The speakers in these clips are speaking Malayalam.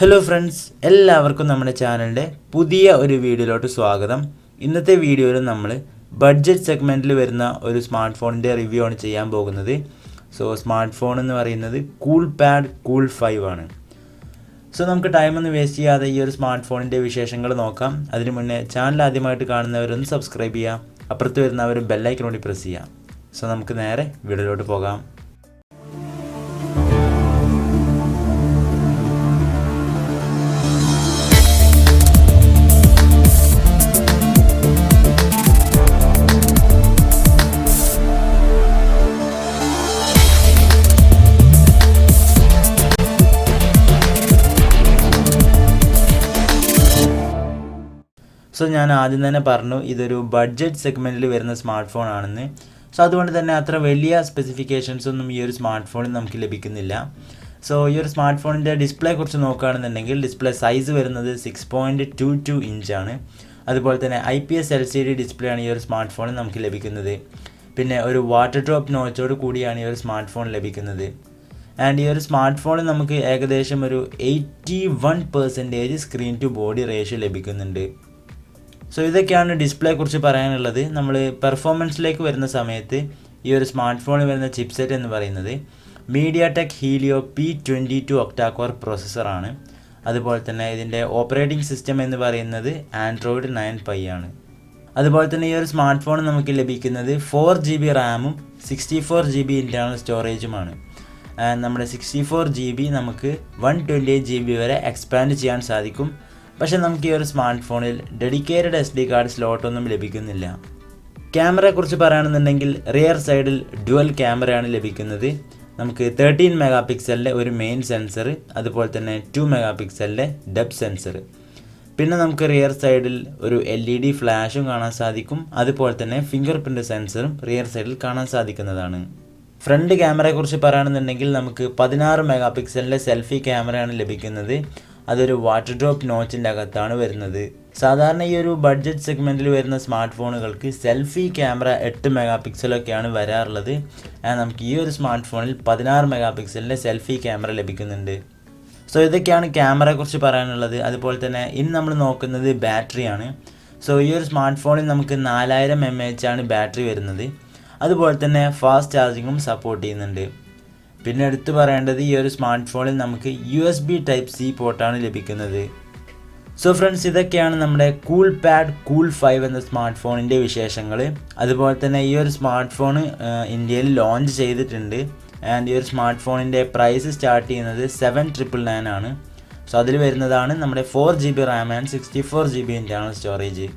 ഹലോ ഫ്രണ്ട്സ്, എല്ലാവർക്കും നമ്മുടെ ചാനലിൻ്റെ പുതിയ ഒരു വീഡിയോയിലോട്ട് സ്വാഗതം. ഇന്നത്തെ വീഡിയോയിൽ നമ്മൾ ബഡ്ജറ്റ് സെഗ്മെൻറ്റിൽ വരുന്ന ഒരു സ്മാർട്ട് ഫോണിൻ്റെ റിവ്യൂ ആണ് ചെയ്യാൻ പോകുന്നത്. സ്മാർട്ട് ഫോൺ എന്ന് പറയുന്നത് കൂൾപാഡ് കൂൾ 5 ആണ്. നമുക്ക് ടൈമൊന്നും വേസ്റ്റ് ചെയ്യാതെ ഈ ഒരു സ്മാർട്ട് ഫോണിൻ്റെ വിശേഷങ്ങൾ നോക്കാം. അതിന് മുന്നേ ചാനൽ ആദ്യമായിട്ട് കാണുന്നവരൊന്ന് സബ്സ്ക്രൈബ് ചെയ്യുക, അപ്പുറത്ത് വരുന്നവർ ബെല്ലൈക്കൺ കൂടി പ്രസ് ചെയ്യുക. നമുക്ക് നേരെ വീഡിയോയിലോട്ട് പോകാം. ഞാൻ ആദ്യം തന്നെ പറഞ്ഞു ഇതൊരു ബഡ്ജറ്റ് സെഗ്മെൻറ്റിൽ വരുന്ന സ്മാർട്ട് ഫോൺ ആണെന്ന്. അതുകൊണ്ട് തന്നെ അത്ര വലിയ സ്പെസിഫിക്കേഷൻസ് ഒന്നും ഈ ഒരു സ്മാർട്ട് ഫോണിൽ നമുക്ക് ലഭിക്കുന്നില്ല. ഈ ഒരു സ്മാർട്ട് ഫോണിൻ്റെ ഡിസ്പ്ലേ കുറിച്ച് നോക്കുകയാണെന്നുണ്ടെങ്കിൽ ഡിസ്പ്ലേ സൈസ് വരുന്നത് 6.22 ഇഞ്ചാണ്. അതുപോലെ തന്നെ IPS LCD ഡിസ്പ്ലേ ആണ് ഈ ഒരു സ്മാർട്ട് ഫോണിൽ നമുക്ക് ലഭിക്കുന്നത്. പിന്നെ ഒരു വാട്ടർ ഡ്രോപ്പ് നോച്ചോട് കൂടിയാണ് ഈ ഒരു സ്മാർട്ട് ഫോൺ ലഭിക്കുന്നത്. ആൻഡ് ഈ ഒരു സ്മാർട്ട് ഫോണിൽ നമുക്ക് ഏകദേശം ഒരു 81% സ്ക്രീൻ ടു ബോഡി റേഷ്യോ ലഭിക്കുന്നുണ്ട്. ഇതൊക്കെയാണ് ഡിസ്പ്ലേ കുറിച്ച് പറയാനുള്ളത്. നമ്മൾ പെർഫോമൻസിലേക്ക് വരുന്ന സമയത്ത് ഈ ഒരു സ്മാർട്ട് ഫോണിൽ വരുന്ന ചിപ്സെറ്റ് എന്ന് പറയുന്നത് MediaTek Helio P22 ഒക്ടാ-കോർ പ്രോസസ്സറാണ്. അതുപോലെ തന്നെ ഇതിൻ്റെ ഓപ്പറേറ്റിംഗ് സിസ്റ്റം എന്ന് പറയുന്നത് Android 9 Pie ആണ്. അതുപോലെ തന്നെ ഈ ഒരു സ്മാർട്ട് ഫോൺ നമുക്ക് ലഭിക്കുന്നത് 4GB റാമും 64GB ഇൻറ്റേർണൽ സ്റ്റോറേജുമാണ്. നമ്മുടെ 64GB നമുക്ക് 128GB വരെ എക്സ്പാൻഡ് ചെയ്യാൻ സാധിക്കും. പക്ഷേ നമുക്ക് ഈ ഒരു സ്മാർട്ട് ഫോണിൽ ഡെഡിക്കേറ്റഡ് SD കാർഡ് സ്ലോട്ടൊന്നും ലഭിക്കുന്നില്ല. ക്യാമറയെക്കുറിച്ച് പറയുകയാണെന്നുണ്ടെങ്കിൽ റിയർ സൈഡിൽ ഡ്യുവൽ ക്യാമറയാണ് ലഭിക്കുന്നത്. നമുക്ക് 13 മെഗാ ഒരു മെയിൻ സെൻസർ, അതുപോലെ തന്നെ 2 മെഗാ ഡെപ്ത് സെൻസർ. പിന്നെ നമുക്ക് റിയർ സൈഡിൽ ഒരു LED ഫ്ലാഷും കാണാൻ സാധിക്കും. അതുപോലെ തന്നെ ഫിംഗർ പ്രിൻറ്റ് സെൻസറും റിയർ സൈഡിൽ കാണാൻ സാധിക്കുന്നതാണ്. ഫ്രണ്ട് ക്യാമറയെക്കുറിച്ച് പറയുകയാണെന്നുണ്ടെങ്കിൽ നമുക്ക് 16 മെഗാ സെൽഫി ക്യാമറയാണ് ലഭിക്കുന്നത്. അതൊരു വാട്ടർ ഡ്രോപ്പ് നോച്ചിൻ്റെ അകത്താണ് വരുന്നത്. സാധാരണ ഈ ഒരു ബഡ്ജറ്റ് സെഗ്മെൻറ്റിൽ വരുന്ന സ്മാർട്ട് ഫോണുകൾക്ക് സെൽഫി ക്യാമറ 8 മെഗാ പിക്സലൊക്കെയാണ് വരാറുള്ളത്. നമുക്ക് ഈ ഒരു സ്മാർട്ട് ഫോണിൽ 16 മെഗാ സെൽഫി ക്യാമറ ലഭിക്കുന്നുണ്ട്. ഇതൊക്കെയാണ് ക്യാമറയെക്കുറിച്ച് പറയാനുള്ളത്. അതുപോലെ തന്നെ ഇനി നമ്മൾ നോക്കുന്നത് ബാറ്ററിയാണ്. ഈ ഒരു സ്മാർട്ട് ഫോണിൽ നമുക്ക് 4000 mAh ആണ് ബാറ്ററി വരുന്നത്. അതുപോലെ തന്നെ ഫാസ്റ്റ് ചാർജിങ്ങും സപ്പോർട്ട് ചെയ്യുന്നുണ്ട്. പിന്നെ എടുത്തു പറയേണ്ടത് ഈ ഒരു സ്മാർട്ട് ഫോണിൽ നമുക്ക് USB Type-C പോർട്ടാണ് ലഭിക്കുന്നത്. ഫ്രണ്ട്സ്, ഇതൊക്കെയാണ് നമ്മുടെ കൂൾപാഡ് കൂൾ 5 എന്ന സ്മാർട്ട് ഫോണിൻ്റെ വിശേഷങ്ങൾ. അതുപോലെ തന്നെ ഈ ഒരു സ്മാർട്ട് ഫോൺ ഇന്ത്യയിൽ ലോഞ്ച് ചെയ്തിട്ടുണ്ട്. ആൻഡ് ഈ ഒരു സ്മാർട്ട് ഫോണിൻ്റെ പ്രൈസ് സ്റ്റാർട്ട് ചെയ്യുന്നത് 7,999 ആണ്. അതിൽ വരുന്നതാണ് നമ്മുടെ 4GB Ram and 64GB internal storage.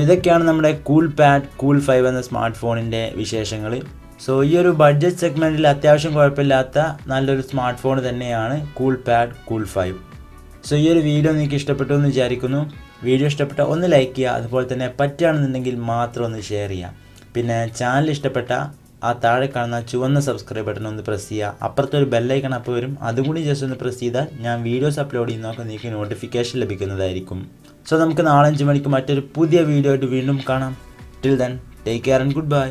ഇതൊക്കെയാണ് നമ്മുടെ കൂൾപാഡ് കൂൾ 5 എന്ന സ്മാർട്ട് ഫോണിൻ്റെ വിശേഷങ്ങൾ. ഈ ഒരു ബഡ്ജറ്റ് സെഗ്മെൻറ്റിൽ അത്യാവശ്യം കുഴപ്പമില്ലാത്ത നല്ലൊരു സ്മാർട്ട് ഫോൺ തന്നെയാണ് കൂൾപാഡ് കൂൾ 5. ഈ ഒരു വീഡിയോ നിങ്ങൾക്ക് ഇഷ്ടപ്പെട്ടു എന്ന് വിചാരിക്കുന്നു. വീഡിയോ ഇഷ്ടപ്പെട്ട ഒന്ന് ലൈക്ക് ചെയ്യുക, അതുപോലെ തന്നെ പറ്റുകയാണെന്നുണ്ടെങ്കിൽ മാത്രം ഒന്ന് ഷെയർ ചെയ്യുക. പിന്നെ ചാനൽ ഇഷ്ടപ്പെട്ട ആ താഴെ കാണുന്ന ചുവന്ന സബ്സ്ക്രൈബ് ബട്ടൺ ഒന്ന് പ്രസ് ചെയ്യുക. അപ്പുറത്തൊരു ബെല്ലൈക്കൺ അപ്പോൾ വരും, അതും കൂടി ജസ്റ്റ് ഒന്ന് പ്രസ് ചെയ്താൽ ഞാൻ വീഡിയോസ് അപ്ലോഡ് ചെയ്യുന്നതൊക്കെ നിങ്ങൾക്ക് നോട്ടിഫിക്കേഷൻ ലഭിക്കുന്നതായിരിക്കും. നമുക്ക് നാളെ 5 മണിക്ക് മറ്റൊരു പുതിയ വീഡിയോ ആയിട്ട് വീണ്ടും കാണാം. Till then, take care and good bye.